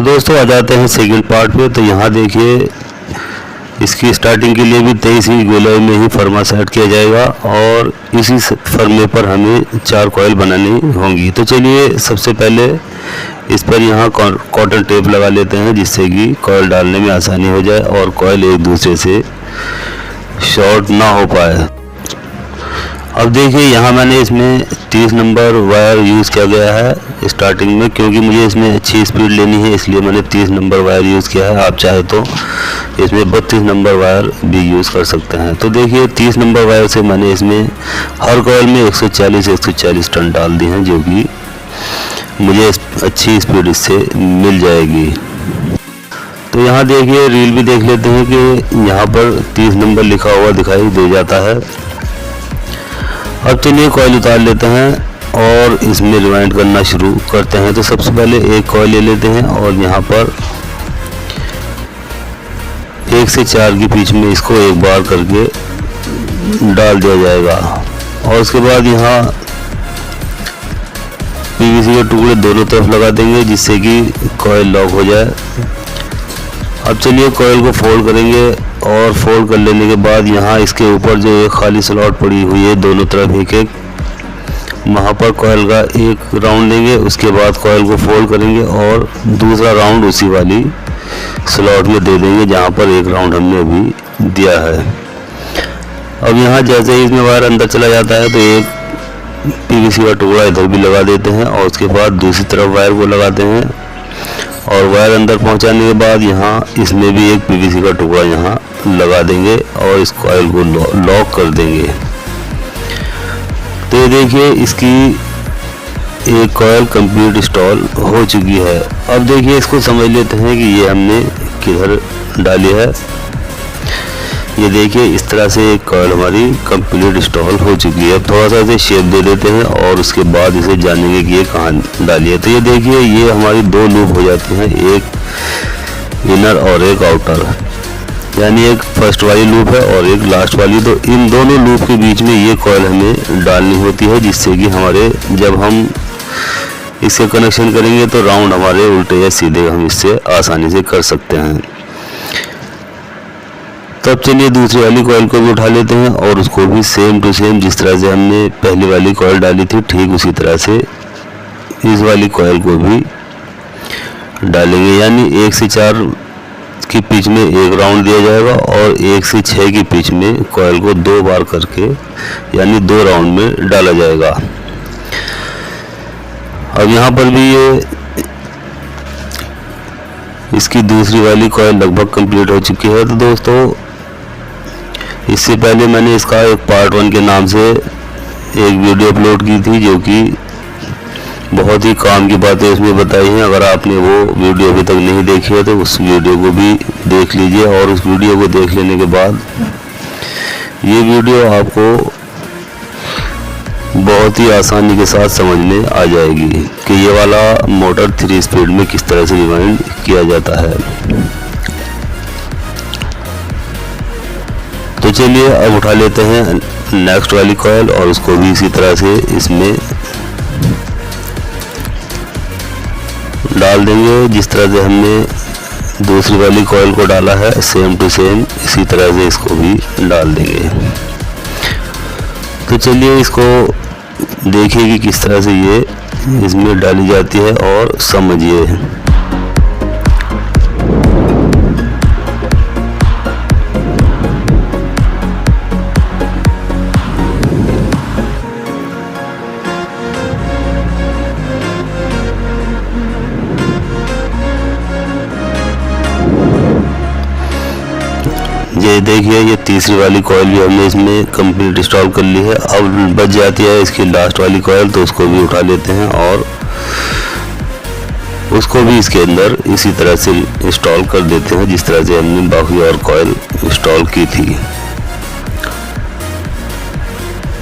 दोस्तों आ जाते हैं सेकंड पार्ट पे। तो यहाँ देखिए इसकी स्टार्टिंग के लिए भी 23 गोलाई में ही फर्मा सेट किया जाएगा और इसी फर्मे पर हमें 4 कॉयल बनानी होंगी। तो चलिए सबसे पहले इस पर यहाँ कॉटन टेप लगा लेते हैं जिससे कि कॉयल डालने में आसानी हो जाए और कॉयल एक दूसरे से शॉर्ट ना हो पाए। अब देखिए यहाँ मैंने इसमें 30 नंबर वायर यूज़ किया गया है स्टार्टिंग में, क्योंकि मुझे इसमें अच्छी स्पीड लेनी है इसलिए मैंने 30 नंबर वायर यूज़ किया है। आप चाहे तो इसमें 32 नंबर वायर भी यूज़ कर सकते हैं। तो देखिए 30 नंबर वायर से मैंने इसमें हर कॉयल में 140 टर्न डाल दी हैं, जो कि मुझे अच्छी स्पीड इससे मिल जाएगी। तो यहाँ देखिए रील भी देख लेते हैं कि यहाँ पर 30 नंबर लिखा हुआ दिखाई दे जाता है। अब चलिए कॉयल उतार लेते हैं और इसमें रिवाइंड करना शुरू करते हैं। तो सबसे पहले एक कॉयल ले लेते हैं और यहाँ पर 1 से 4 के बीच में इसको एक बार करके डाल दिया जाएगा और उसके बाद यहाँ पीवीसी के टुकड़े दोनों तरफ लगा देंगे जिससे कि कॉयल लॉक हो जाए। अब चलिए कॉयल को फोल्ड करेंगे और फोल्ड कर लेने के बाद यहाँ इसके ऊपर जो एक खाली स्लॉट पड़ी हुई है दोनों तरफ एक एक, वहाँ पर कॉयल का एक राउंड देंगे। उसके बाद कॉयल को फोल्ड करेंगे और दूसरा राउंड उसी वाली स्लॉट में दे देंगे जहाँ पर एक राउंड हमने अभी दिया है। अब यहाँ जैसे ही इसमें वायर अंदर चला जाता है तो एक पीवीसी का टुकड़ा इधर भी लगा देते हैं और उसके बाद दूसरी तरफ वायर को लगाते हैं और वायर अंदर पहुंचाने के बाद यहाँ इसमें भी एक पीवीसी का टुकड़ा यहाँ लगा देंगे और इस कॉयल को लॉक कर देंगे। तो ये देखिए इसकी एक कॉयल कंप्लीट इंस्टॉल हो चुकी है। अब देखिए इसको समझ लेते हैं कि ये हमने किधर डाली है। ये देखिए इस तरह से एक कॉयल हमारी कंप्लीट इंस्टॉल हो चुकी है। अब थोड़ा सा इसे शेप दे देते हैं और उसके बाद इसे जानेंगे कि ये कहाँ डाली है। तो ये देखिए ये हमारी 2 लूप हो जाती हैं, एक इनर और एक आउटर, यानी एक फर्स्ट वाली लूप है और एक लास्ट वाली। तो इन दोनों लूप के बीच में ये कॉयल हमें डालनी होती है जिससे कि हमारे जब हम इससे कनेक्शन करेंगे तो राउंड हमारे उल्टे या सीधे हम इससे आसानी से कर सकते हैं। तब चलिए दूसरी वाली कॉयल को भी उठा लेते हैं और उसको भी सेम टू सेम जिस तरह से हमने पहली वाली कॉयल डाली थी ठीक उसी तरह से इस वाली कॉयल को भी डालेंगे, यानी 1 से 4 की पिच में एक राउंड दिया जाएगा और 1 से 6 की पिच में कॉयल को 2 बार करके यानी 2 राउंड में डाला जाएगा। अब यहाँ पर भी ये इसकी दूसरी वाली कॉयल लगभग कंप्लीट हो चुकी है। तो दोस्तों इससे पहले मैंने इसका एक पार्ट 1 के नाम से एक वीडियो अपलोड की थी जो कि बहुत ही काम की बातें उसमें बताई हैं। अगर आपने वो वीडियो अभी तक नहीं देखी है तो उस वीडियो को भी देख लीजिए और उस वीडियो को देख लेने के बाद ये वीडियो आपको बहुत ही आसानी के साथ समझ में आ जाएगी कि ये वाला मोटर 3 स्पीड में किस तरह से रिवाइंड किया जाता है। तो चलिए अब उठा लेते हैं नेक्स्ट वाली कॉयल और उसको भी इसी तरह से इसमें डाल देंगे जिस तरह से हमने दूसरी वाली कॉयल को डाला है सेम टू सेम इसी तरह से इसको भी डाल देंगे। तो चलिए इसको देखिए कि किस तरह से ये इसमें डाली जाती है और समझिए। ये देखिए ये तीसरी वाली कॉयल भी हमने इसमें कंप्लीट इंस्टॉल कर ली है। अब बच जाती है इसकी लास्ट वाली कॉयल, तो उसको भी उठा लेते हैं और उसको भी इसके अंदर इसी तरह से इंस्टॉल कर देते हैं जिस तरह से हमने बाकी और कॉयल इंस्टॉल की थी।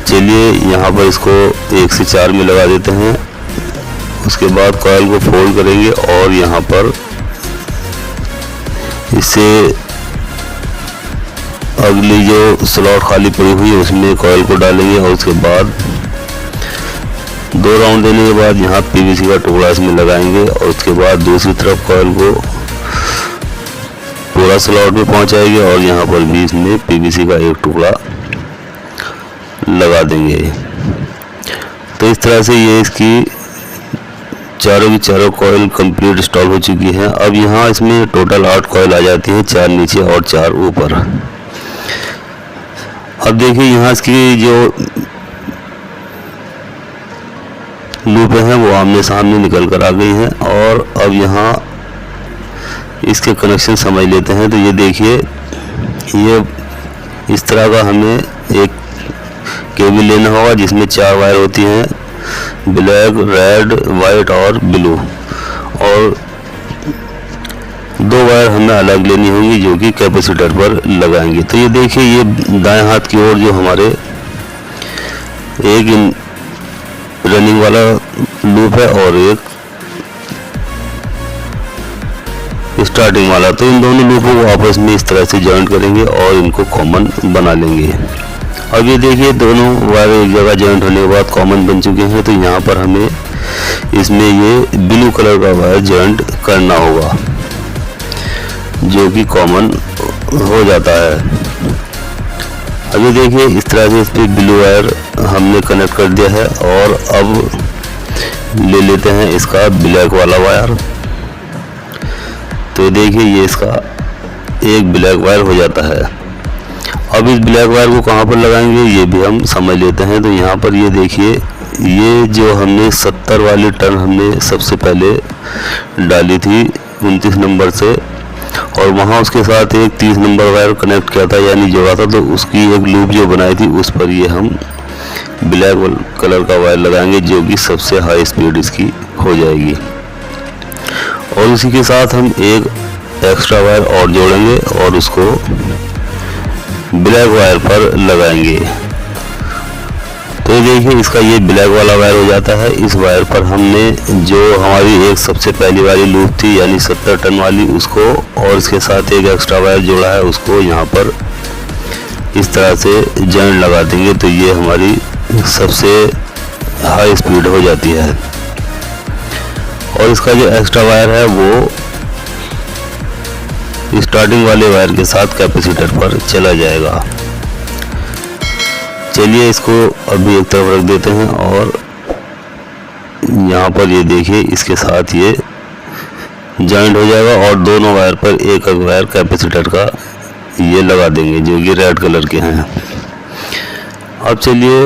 चलिए यहाँ पर इसको 1 से 4 में लगा देते हैं। उसके बाद कॉयल को फोल्ड करेंगे और यहाँ पर इससे अगली जो स्लॉट खाली पड़ी हुई है उसमें कॉयल को डालेंगे और उसके बाद 2 राउंड देने के बाद यहाँ पीवीसी का टुकड़ा इसमें लगाएंगे और उसके बाद दूसरी तरफ कॉइल को पूरा स्लॉट में पहुंचाएंगे और यहाँ पर भी इसमें पीवीसी का एक टुकड़ा लगा देंगे। तो इस तरह से ये इसकी चारों की चारों कॉइल कंप्लीट इंस्टॉल हो चुकी हैं। अब यहाँ इसमें टोटल 8 कॉइल आ जाती हैं, 4 नीचे और 4 ऊपर। अब देखिए यहाँ इसकी जो लूपें हैं वो आमने सामने निकल कर आ गई हैं और अब यहाँ इसके कनेक्शन समझ लेते हैं। तो ये देखिए, ये इस तरह का हमें एक केबल लेना होगा जिसमें 4 वायर होती हैं, ब्लैक, रेड, वाइट और ब्लू, और 2 वायर हमें अलग लेनी होंगी जो कि कैपेसिटर पर लगाएंगे। तो ये देखिए, ये दाएं हाथ की ओर जो हमारे एक रनिंग वाला लूप है और एक स्टार्टिंग वाला। तो इन दोनों लूपों को आपस में इस तरह से जॉइंट करेंगे और इनको कॉमन बना लेंगे। अब ये देखिए, दोनों वायर एक जगह जॉइंट होने के बाद कॉमन बन चुके हैं। तो यहाँ पर हमें इसमें ये ब्लू कलर का वायर जॉइंट करना होगा जो कि कॉमन हो जाता है। अब ये देखिए, इस तरह से इस पर ब्लू वायर हमने कनेक्ट कर दिया है और अब ले लेते हैं इसका ब्लैक वाला वायर। तो देखिए, ये इसका एक ब्लैक वायर हो जाता है। अब इस ब्लैक वायर को कहाँ पर लगाएंगे ये भी हम समझ लेते हैं। तो यहाँ पर ये देखिए, ये जो हमने 70 वाली टर्न हमने सबसे पहले डाली थी 29 नंबर से, और वहाँ उसके साथ एक 30 नंबर वायर कनेक्ट किया था यानी जोड़ा था। तो उसकी एक लूप जो बनाई थी उस पर ये हम ब्लैक कलर का वायर लगाएंगे जो कि सबसे हाई स्पीड इसकी हो जाएगी। और उसी के साथ हम एक एक्स्ट्रा वायर और जोड़ेंगे और उसको ब्लैक वायर पर लगाएंगे। तो देखिए, इसका ये ब्लैक वाला वायर हो जाता है। इस वायर पर हमने जो हमारी एक सबसे पहली वाली लूप थी यानी 70 टन वाली, उसको और इसके साथ एक एक्स्ट्रा वायर जोड़ा है उसको यहाँ पर इस तरह से जॉइंट लगा देंगे। तो ये हमारी सबसे हाई स्पीड हो जाती है। और इसका जो एक्स्ट्रा वायर है वो स्टार्टिंग वाले वायर के साथ कैपेसिटर पर चला जाएगा। चलिए, इसको अभी एक तरफ रख देते हैं और यहाँ पर ये देखिए, इसके साथ ये जॉइंट हो जाएगा और दोनों वायर पर एक वायर कैपेसिटर का ये लगा देंगे जो कि रेड कलर के हैं। अब चलिए,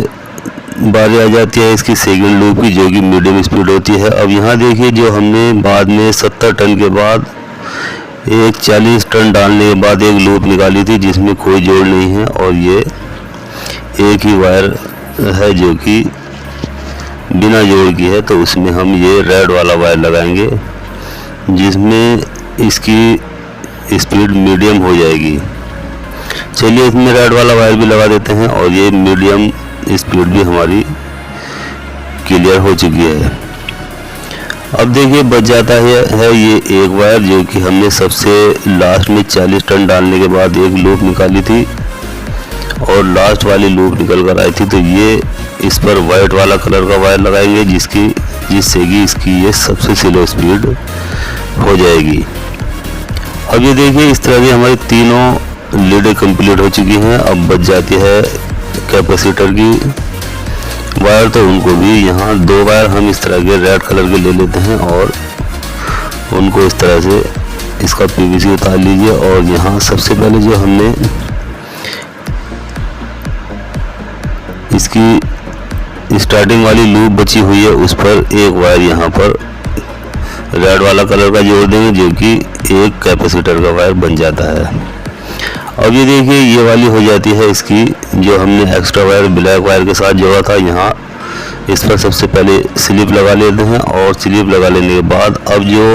बारी आ जाती है इसकी सेकंड लूप की जो कि मीडियम स्पीड होती है। अब यहाँ देखिए, जो हमने बाद में 70 टन के बाद एक 40 टन डालने के बाद एक लूप निकाली थी जिसमें कोई जोड़ नहीं है और ये एक ही वायर है जो कि बिना जोड़ की है। तो उसमें हम ये रेड वाला वायर लगाएंगे जिसमें इसकी स्पीड मीडियम हो जाएगी। चलिए, इसमें रेड वाला वायर भी लगा देते हैं और ये मीडियम स्पीड भी हमारी क्लियर हो चुकी है। अब देखिए, बच जाता है ये एक वायर जो कि हमने सबसे लास्ट में 40 टन डालने के बाद एक लूप निकाली थी और लास्ट वाली लूप निकल कर आई थी। तो ये इस पर वाइट वाला कलर का वायर लगाएंगे जिससे कि इसकी ये सबसे स्लो स्पीड हो जाएगी। अब ये देखिए, इस तरह की हमारी तीनों लीडें कंप्लीट हो चुकी हैं। अब बच जाती है कैपेसिटर की वायर। तो उनको भी यहाँ 2 वायर हम इस तरह के रेड कलर के ले लेते हैं और उनको इस तरह से इसका पीवीसी उतार लीजिए। और यहाँ सबसे पहले जो हमने इसकी स्टार्टिंग वाली लूप बची हुई है उस पर एक वायर यहाँ पर रेड वाला कलर का जोड़ देंगे जो कि एक कैपेसिटर का वायर बन जाता है। अब ये देखिए, ये वाली हो जाती है इसकी जो हमने एक्स्ट्रा वायर ब्लैक वायर के साथ जोड़ा था। यहाँ इस पर सबसे पहले स्लिप लगा लेते हैं और स्लिप लगा लेने के बाद अब जो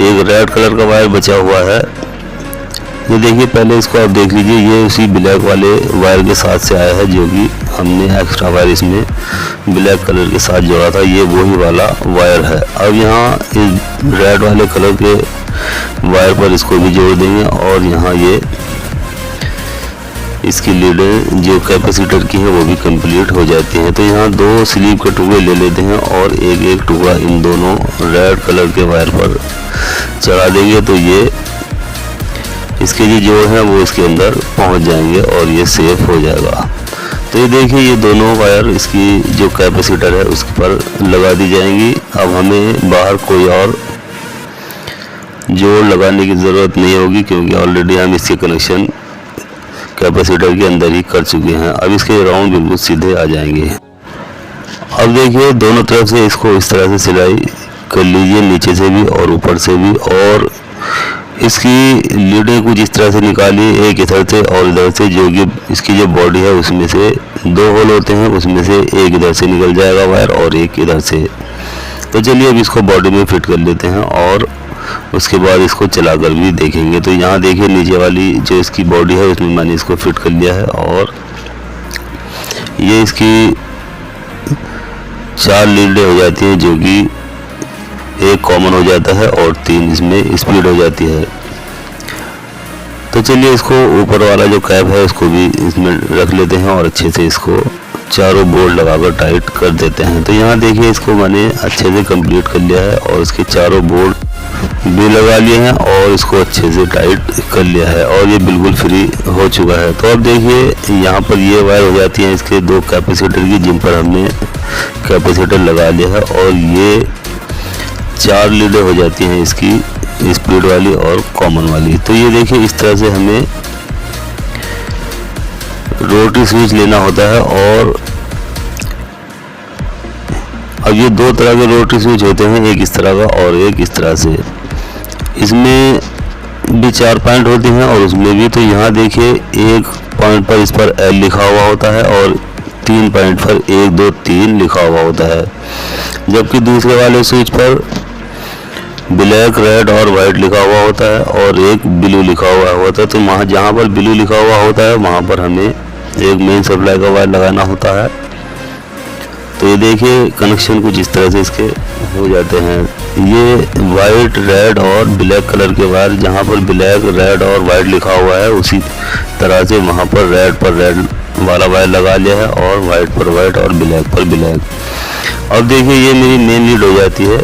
एक रेड कलर का वायर बचा हुआ है, ये देखिए, पहले इसको आप देख लीजिए, ये उसी ब्लैक वाले वायर के साथ से आया है जो कि हमने एक्स्ट्रा वायर इसमें ब्लैक कलर के साथ जोड़ा था। ये वही वाला वायर है। अब यहाँ इस रेड वाले कलर के वायर पर इसको भी जोड़ देंगे और यहाँ ये इसकी लीडें जो कैपेसिटर की हैं वो भी कंप्लीट हो जाती हैं। तो यहाँ 2 स्लीव के टुकड़े ले लेते हैं और एक एक टुकड़ा इन दोनों रेड कलर के वायर पर चढ़ा देंगे, तो ये इसके जो जोड़ हैं वो इसके अंदर पहुंच जाएंगे और ये सेफ हो जाएगा। तो ये देखिए ये दोनों वायर इसकी जो कैपेसिटर है उस पर लगा दी जाएंगी। अब हमें बाहर कोई और जोड़ लगाने की ज़रूरत नहीं होगी, क्योंकि ऑलरेडी हम इसके कनेक्शन कैपेसिटर के अंदर ही कर चुके हैं। अब इसके राउंड बिल्कुल सीधे आ जाएंगे। अब देखिए दोनों तरफ से इसको इस तरह से सिलाई कर लीजिए, नीचे से भी और ऊपर से भी, और इसकी लीडें कुछ इस तरह से निकालिए, एक इधर से और इधर से, जो कि इसकी जो बॉडी है उसमें से 2 होल होते हैं, उसमें से एक इधर से निकल जाएगा वायर और एक इधर से। तो चलिए अब इसको बॉडी में फिट कर लेते हैं और उसके बाद इसको चलाकर भी देखेंगे। तो यहाँ देखिए नीचे वाली जो इसकी बॉडी है उसमें मैंने इसको फिट कर लिया है, और ये इसकी 4 लीडें हो जाती हैं, जो कि एक कॉमन हो जाता है और 3 इसमें स्पीड हो जाती है। तो चलिए इसको ऊपर वाला जो कैप है उसको भी इसमें रख लेते हैं और अच्छे से इसको चारों बोल्ट लगाकर टाइट कर देते हैं। तो यहाँ देखिए इसको मैंने अच्छे से कंप्लीट कर लिया है और इसके चारों बोल्ट भी लगा लिए हैं और इसको अच्छे से टाइट कर लिया है और ये बिल्कुल फ्री हो चुका है। तो अब देखिए यहाँ पर ये वायर हो जाती है इसके 2 कैपेसिटर की, जिन पर हमने कैपेसिटर लगा लिया है, और ये 4 लीडें हो जाती हैं इसकी, स्पीड वाली और कॉमन वाली। तो ये देखिए इस तरह से हमें रोटरी स्विच लेना होता है, और अब ये 2 तरह के रोटरी स्विच होते हैं, एक इस तरह का और एक इस तरह से। इसमें भी 4 पॉइंट होते हैं और उसमें भी। तो यहाँ देखिए एक पॉइंट पर इस पर L लिखा हुआ होता है और 3 पॉइंट पर 1 2 3 लिखा हुआ होता है, जबकि दूसरे वाले स्विच पर ब्लैक, रेड और वाइट लिखा हुआ होता है और एक ब्लू लिखा हुआ होता है। तो वहाँ जहाँ पर ब्लू लिखा हुआ होता है वहाँ पर हमें एक मेन सप्लाई का वायर लगाना होता है। तो ये देखिए कनेक्शन कुछ इस तरह से इसके हो जाते हैं। ये वाइट, रेड और ब्लैक कलर के वायर, जहाँ पर ब्लैक, रेड और वाइट लिखा हुआ है उसी तरह से वहाँ पर रेड वाला वायर लगा लिया है और वाइट पर वाइट और ब्लैक पर ब्लैक। अब देखिए ये मेरी मेन लीड हो जाती है।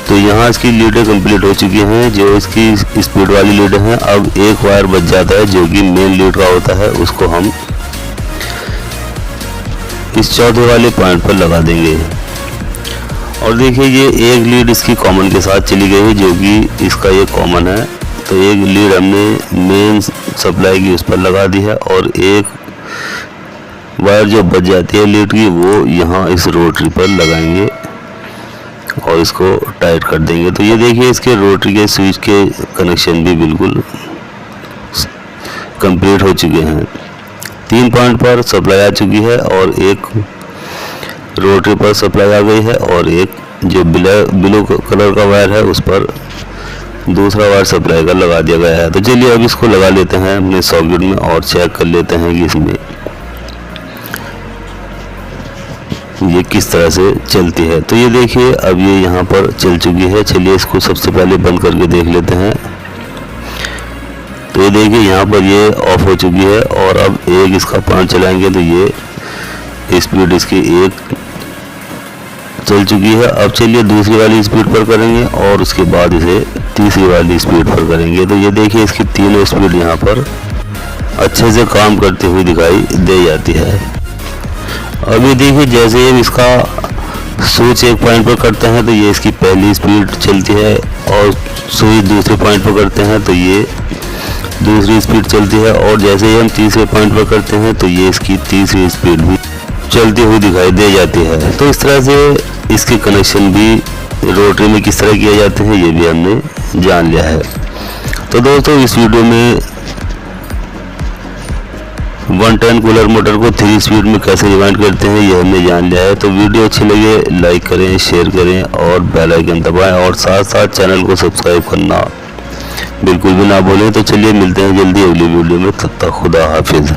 तो यहाँ इसकी लीडें कंप्लीट हो चुकी हैं, जो इसकी स्पीड वाली लीडें हैं। अब एक वायर बच जाता है जो कि मेन लीड का होता है, उसको हम इस चौथे वाले पॉइंट पर लगा देंगे। और देखिए ये एक लीड इसकी कॉमन के साथ चली गई है, जो कि इसका ये कॉमन है। तो एक लीड हमने मेन सप्लाई की उस पर लगा दी है और एक वायर जो बच जाती है लीड की वो यहाँ इस रोटरी पर लगाएंगे और इसको टाइट कर देंगे। तो ये देखिए इसके रोटरी के स्विच के कनेक्शन भी बिल्कुल कंप्लीट हो चुके हैं। 3 पॉइंट पर सप्लाई आ चुकी है और एक रोटरी पर सप्लाई आ गई है, और एक जो ब्लू कलर का वायर है उस पर दूसरा वायर सप्लाई का लगा दिया गया है। तो चलिए अब इसको लगा लेते हैं अपने सॉकेट में और चेक कर लेते हैं कि इसमें ये किस तरह से चलती है। तो ये देखिए अब ये यहाँ पर चल चुकी है। चलिए इसको सबसे पहले बंद करके देख लेते हैं। तो ये देखिए यहाँ पर ये ऑफ हो चुकी है और अब एक इसका पॉइंट चलाएंगे तो ये स्पीड इसकी 1 चल चुकी है। अब चलिए दूसरी वाली स्पीड पर करेंगे और उसके बाद इसे तीसरी वाली स्पीड पर करेंगे। तो ये देखिए इसकी तीनों स्पीड यहाँ पर अच्छे से काम करती हुई दिखाई दे जाती है। अभी देखिए जैसे ही इसका स्विच एक पॉइंट पर करते हैं तो ये इसकी पहली स्पीड चलती है, और स्विच दूसरे पॉइंट पर करते हैं तो ये दूसरी स्पीड चलती है, और जैसे ही हम तीसरे पॉइंट पर करते हैं तो ये इसकी तीसरी स्पीड भी चलती हुई दिखाई दे जाती है। तो इस तरह से इसके कनेक्शन भी रोटरी में किस तरह किए जाते हैं ये भी हमने जान लिया है। तो दोस्तों इस वीडियो में 110 कूलर मोटर को 3 स्पीड में कैसे रिवाइंड करते हैं ये हमने जान लिया है। तो वीडियो अच्छी लगे लाइक करें, शेयर करें और बेल आइकन दबाएं, और साथ साथ चैनल को सब्सक्राइब करना बिल्कुल भी ना भूलें। तो चलिए मिलते हैं जल्दी अगली वीडियो में, तब तक खुदा हाफिज़।